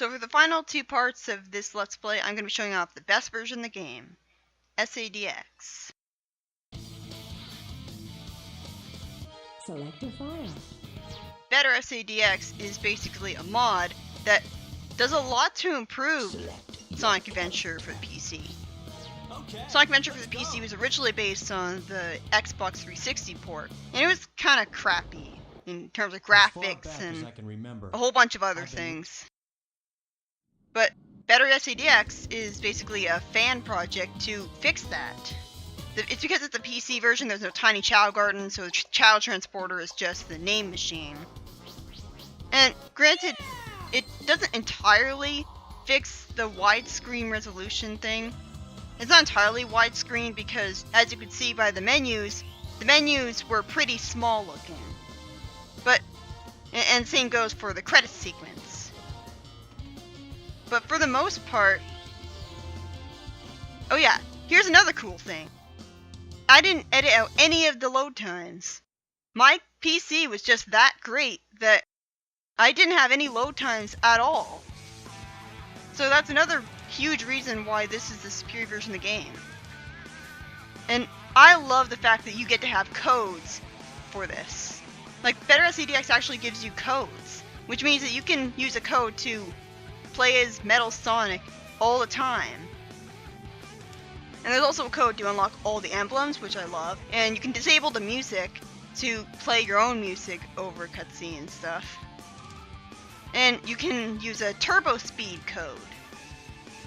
So for the final two parts of this Let's Play, I'm going to be showing off the best version of the game, SADX. Select a file. BetterSADX is basically a mod that does a lot to improve Sonic Adventure for the PC. Sonic Adventure for the PC was originally based on the Xbox 360 port, and it was kind of crappy in terms of graphics and a whole bunch of other things. But BetterSADX is basically a fan project to fix that. It's because it's a PC version, there's no tiny child garden, so the child transporter is just the name machine. And granted, it doesn't entirely fix the widescreen resolution thing. It's not entirely widescreen because, as you can see by the menus were pretty small looking. But, and same goes for the credits sequence. But for the most part, oh yeah, here's another cool thing. I didn't edit out any of the load times. My PC was just that great that I didn't have any load times at all. So that's another huge reason why this is the superior version of the game. And I love the fact that you get to have codes for this. Like, BetterSADX actually gives you codes, which means that you can use a code to play as Metal Sonic all the time. And there's also a code to unlock all the emblems, which I love, and you can disable the music to play your own music over cutscene and stuff. And you can use a turbo speed code.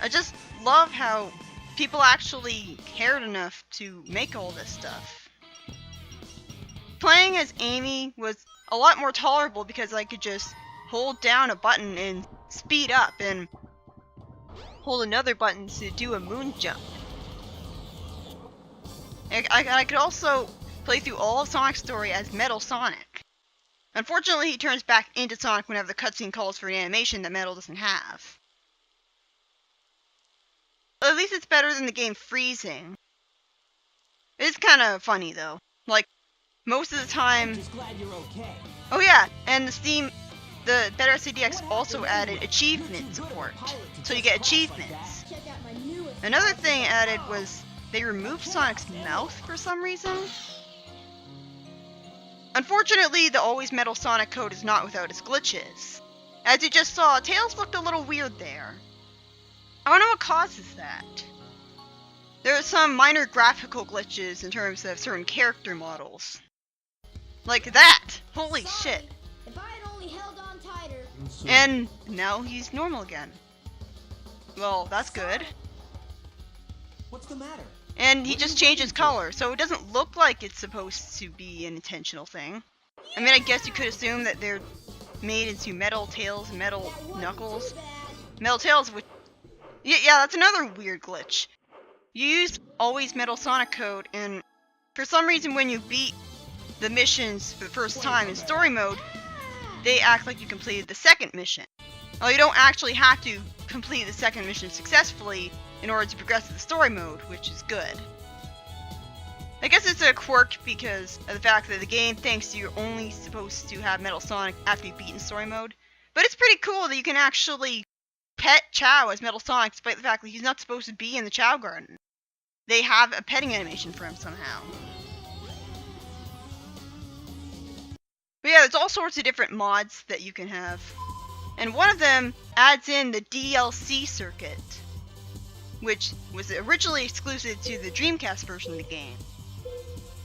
I just love how people actually cared enough to make all this stuff. Playing as Amy was a lot more tolerable because I could just hold down a button and speed up and hold another button to do a moon jump. I could also play through all of Sonic's story as Metal Sonic. Unfortunately, he turns back into Sonic whenever the cutscene calls for an animation that Metal doesn't have. At least it's better than the game freezing. It's kind of funny though. Like, most of the time... I'm just glad you're okay. Oh yeah, and the BetterSADX also added achievement support. So you get achievements. Another thing added was they removed Sonic's mouth for some reason. Unfortunately, the Always Metal Sonic code is not without its glitches. As you just saw, Tails looked a little weird there. I don't know what causes that. There are some minor graphical glitches in terms of certain character models. Like that! Holy shit! If I had only held on tighter. And now he's normal again. Well, that's good. What's the matter? And he just changes color, so it doesn't look like it's supposed to be an intentional thing. I mean, I guess you could assume that they're made into Metal Tails and Metal Knuckles. Metal Tails, which... Yeah, that's another weird glitch. You use Always Metal Sonic code, and for some reason when you beat the missions for the first time in story mode, they act like you completed the second mission. Well, you don't actually have to complete the second mission successfully in order to progress to the story mode, which is good. I guess it's a quirk because of the fact that the game thinks you're only supposed to have Metal Sonic after you've beaten story mode. But it's pretty cool that you can actually pet Chao as Metal Sonic despite the fact that he's not supposed to be in the Chao Garden. They have a petting animation for him somehow. But yeah, there's all sorts of different mods that you can have. And one of them adds in the DLC circuit, which was originally exclusive to the Dreamcast version of the game.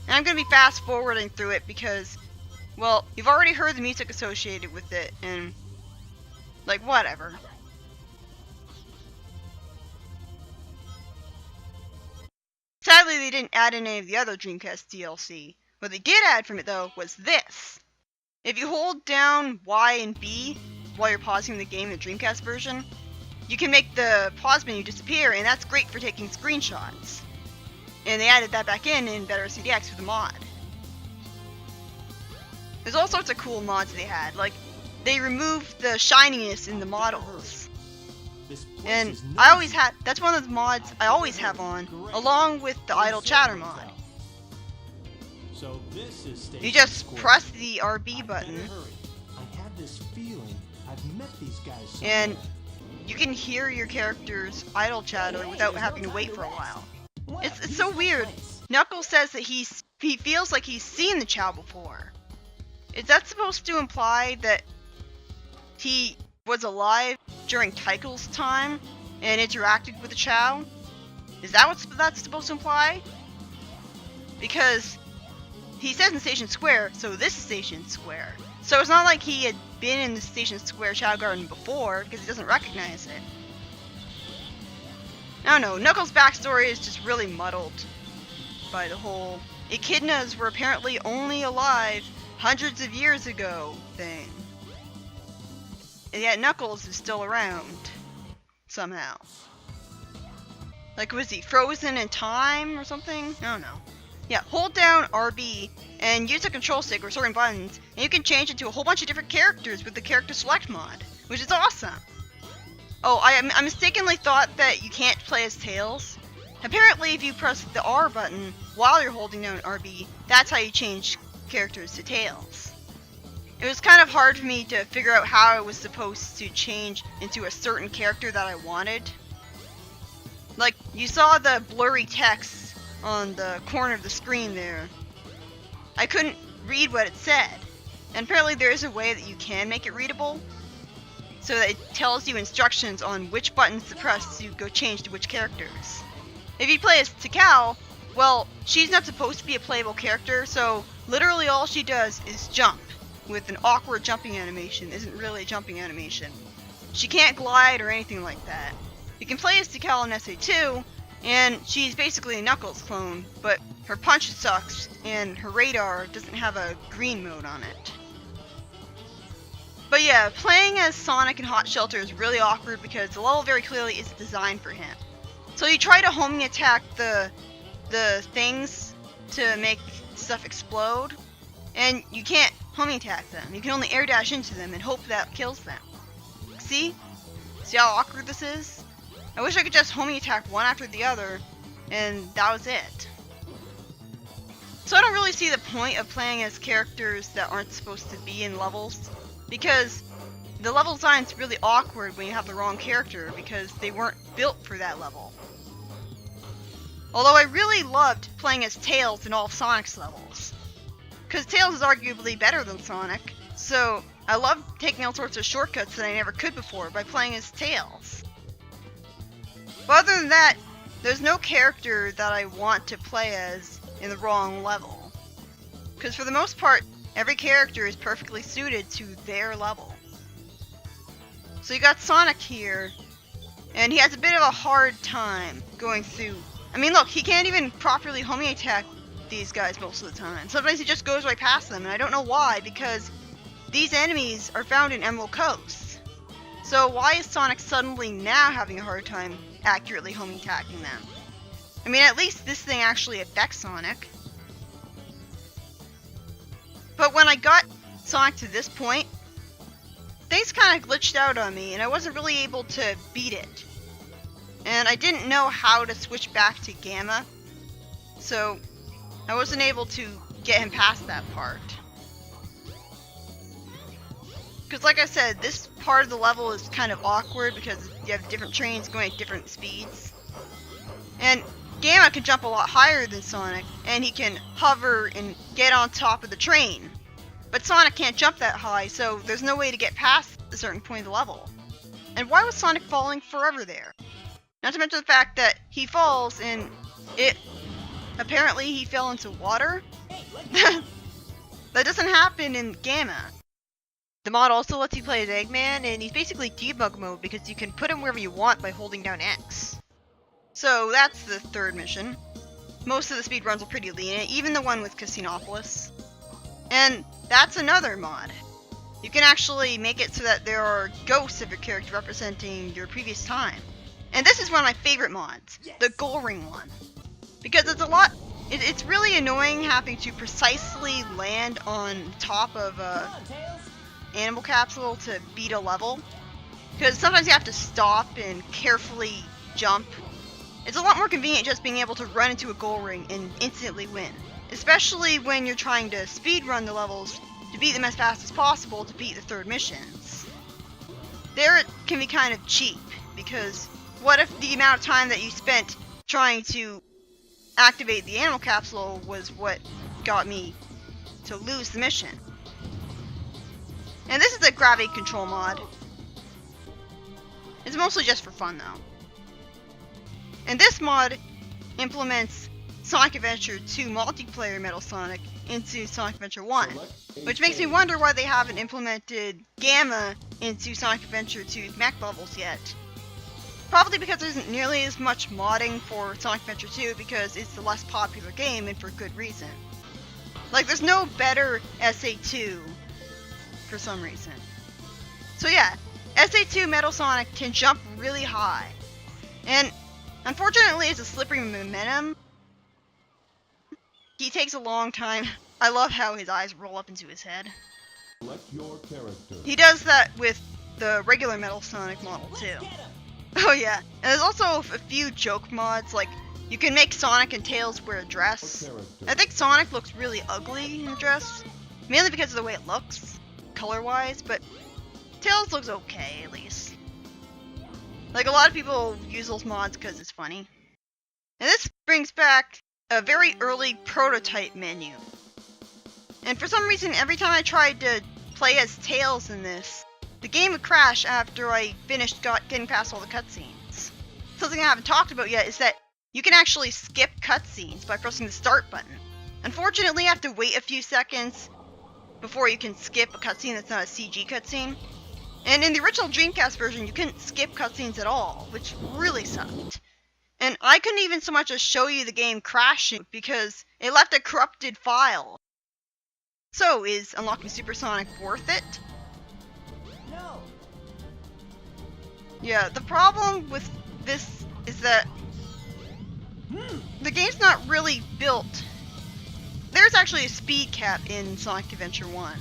And I'm going to be fast forwarding through it because, well, you've already heard the music associated with it, and, like, whatever. Sadly, they didn't add in any of the other Dreamcast DLC. What they did add from it, though, was this. If you hold down Y and B while you're pausing the game in the Dreamcast version, you can make the pause menu disappear, and that's great for taking screenshots. And they added that back in BetterSADX with the mod. There's all sorts of cool mods they had, like, they removed the shininess in the models. And I always had, that's one of the mods I always have on, along with the Untitled Chapter mod. You just press the RB button, I had this feeling I've met these guys and you can hear your character's idle chatter without having to wait for a while. It's so weird. Knuckles says that he feels like he's seen the Chow before. Is that supposed to imply that he was alive during Tycho's time and interacted with the Chow? Is that what that's supposed to imply? Because he says in Station Square, so this is Station Square. So it's not like he had been in the Station Square Chow Garden before, because he doesn't recognize it. I don't know, Knuckles' backstory is just really muddled by the whole echidnas were apparently only alive hundreds of years ago thing. And yet Knuckles is still around, somehow. Like, was he frozen in time or something? I don't know. Yeah, hold down RB and use the control stick or certain buttons, and you can change into a whole bunch of different characters with the character select mod, which is awesome. Oh, I mistakenly thought that you can't play as Tails. Apparently, if you press the R button while you're holding down RB, that's how you change characters to Tails. It was kind of hard for me to figure out how I was supposed to change into a certain character that I wanted. Like, you saw the blurry text on the corner of the screen there. I couldn't read what it said. And apparently there is a way that you can make it readable, so that it tells you instructions on which buttons to press to go change to which characters. If you play as Tikal, well, she's not supposed to be a playable character, so literally all she does is jump, with an awkward jumping animation. Isn't really a jumping animation. She can't glide or anything like that. You can play as Tikal in SA2, and she's basically a Knuckles clone, but her punch sucks, and her radar doesn't have a green mode on it. But yeah, playing as Sonic in Hot Shelter is really awkward because the level very clearly isn't designed for him. So you try to homing attack the things to make stuff explode, and you can't homing attack them. You can only air dash into them and hope that kills them. See? See how awkward this is? I wish I could just homing attack one after the other, and that was it. So I don't really see the point of playing as characters that aren't supposed to be in levels, because the level design's really awkward when you have the wrong character, because they weren't built for that level. Although I really loved playing as Tails in all of Sonic's levels, because Tails is arguably better than Sonic, so I love taking all sorts of shortcuts that I never could before by playing as Tails. But other than that, there's no character that I want to play as in the wrong level, because for the most part, every character is perfectly suited to their level. So you got Sonic here, and he has a bit of a hard time going through. I mean, look, he can't even properly homing attack these guys most of the time. Sometimes he just goes right past them, and I don't know why, because these enemies are found in Emerald Coast. So why is Sonic suddenly now having a hard time accurately homing attacking them? I mean, at least this thing actually affects Sonic. But when I got Sonic to this point, things kind of glitched out on me, and I wasn't really able to beat it. And I didn't know how to switch back to Gamma, so I wasn't able to get him past that part. Because like I said, this part of the level is kind of awkward because you have different trains going at different speeds. And Gamma can jump a lot higher than Sonic, and he can hover and get on top of the train. But Sonic can't jump that high, so there's no way to get past a certain point of the level. And why was Sonic falling forever there? Not to mention the fact that he falls and apparently he fell into water? That doesn't happen in Gamma. The mod also lets you play as Eggman, and he's basically debug mode because you can put him wherever you want by holding down X. So that's the third mission. Most of the speed runs are pretty lenient, even the one with Casinopolis. And that's another mod. You can actually make it so that there are ghosts of your character representing your previous time. And this is one of my favorite mods, the Goal Ring one. Because it's really annoying having to precisely land on top of a animal capsule to beat a level. Because sometimes you have to stop and carefully jump. It's a lot more convenient just being able to run into a goal ring and instantly win. Especially when you're trying to speedrun the levels to beat them as fast as possible to beat the third missions. there it can be kind of cheap, because what if the amount of time that you spent trying to activate the animal capsule was what got me to lose the mission? And this is a gravity control mod. It's mostly just for fun though. And this mod implements Sonic Adventure 2 multiplayer Metal Sonic into Sonic Adventure 1, which makes me wonder why they haven't implemented Gamma into Sonic Adventure 2's mech levels yet. Probably because there isn't nearly as much modding for Sonic Adventure 2 because it's the less popular game, and for good reason. Like, there's no better SA2 for some reason. So yeah, SA2 Metal Sonic can jump really high. And unfortunately, it's a slippery momentum. He takes a long time. I love how his eyes roll up into his head. Select your character. He does that with the regular Metal Sonic model too. Oh yeah, and there's also a few joke mods, like you can make Sonic and Tails wear a dress. I think Sonic looks really ugly in a dress, mainly because of the way it looks, color-wise, but Tails looks okay at least. Like, a lot of people use those mods because it's funny. And this brings back a very early prototype menu. And for some reason, every time I tried to play as Tails in this, the game would crash after I finished getting past all the cutscenes. Something I haven't talked about yet is that you can actually skip cutscenes by pressing the start button. Unfortunately, you have to wait a few seconds before you can skip a cutscene that's not a CG cutscene. And in the original Dreamcast version, you couldn't skip cutscenes at all, which really sucked. And I couldn't even so much as show you the game crashing because it left a corrupted file. So, is unlocking Supersonic worth it? No. Yeah, the problem with this is that the game's not really built. There's actually a speed cap in Sonic Adventure 1.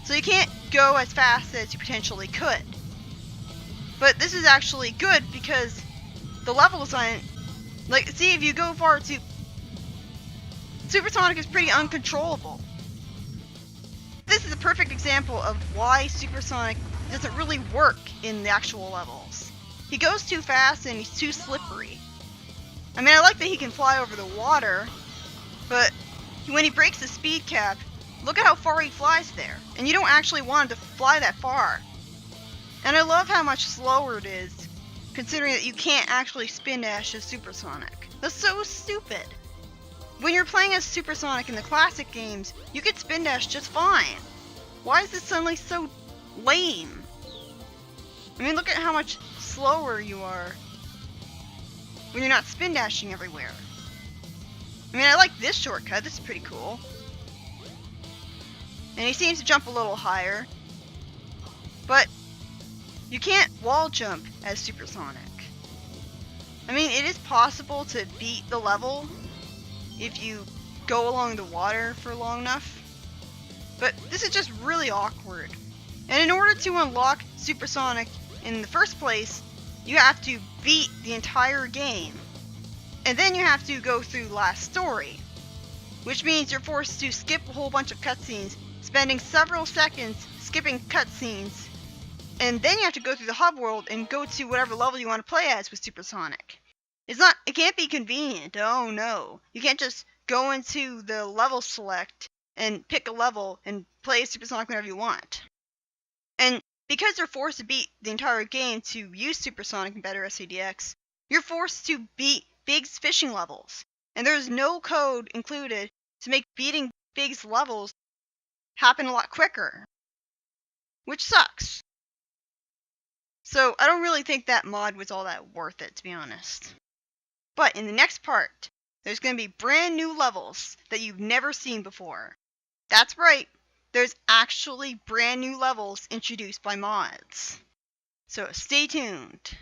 So you can't go as fast as you potentially could. But this is actually good because the level design, like, see, if you go far too, Supersonic is pretty uncontrollable. This is a perfect example of why Supersonic doesn't really work in the actual levels. He goes too fast and he's too slippery. I mean, I like that he can fly over the water, but when he breaks the speed cap, look at how far he flies there. And you don't actually want him to fly that far. And I love how much slower it is, considering that you can't actually spin dash as Supersonic. That's so stupid. When you're playing as Supersonic in the classic games, you could spin dash just fine. Why is this suddenly so lame? I mean, look at how much slower you are when you're not spin dashing everywhere. I mean, I like this shortcut. This is pretty cool. And he seems to jump a little higher. But you can't wall jump as Supersonic. I mean, it is possible to beat the level if you go along the water for long enough. But this is just really awkward. And in order to unlock Supersonic in the first place, you have to beat the entire game. And then you have to go through the last story. Which means you're forced to skip a whole bunch of cutscenes, spending several seconds skipping cutscenes. And then you have to go through the hub world and go to whatever level you want to play as with Supersonic. It can't be convenient. Oh no. You can't just go into the level select and pick a level and play Supersonic whenever you want. And because you're forced to beat the entire game to use Supersonic in BetterSADX, you're forced to beat Big's fishing levels. And there's no code included to make beating Big's levels happen a lot quicker. Which sucks. So I don't really think that mod was all that worth it, to be honest. But in the next part, there's going to be brand new levels that you've never seen before. That's right, there's actually brand new levels introduced by mods. So stay tuned.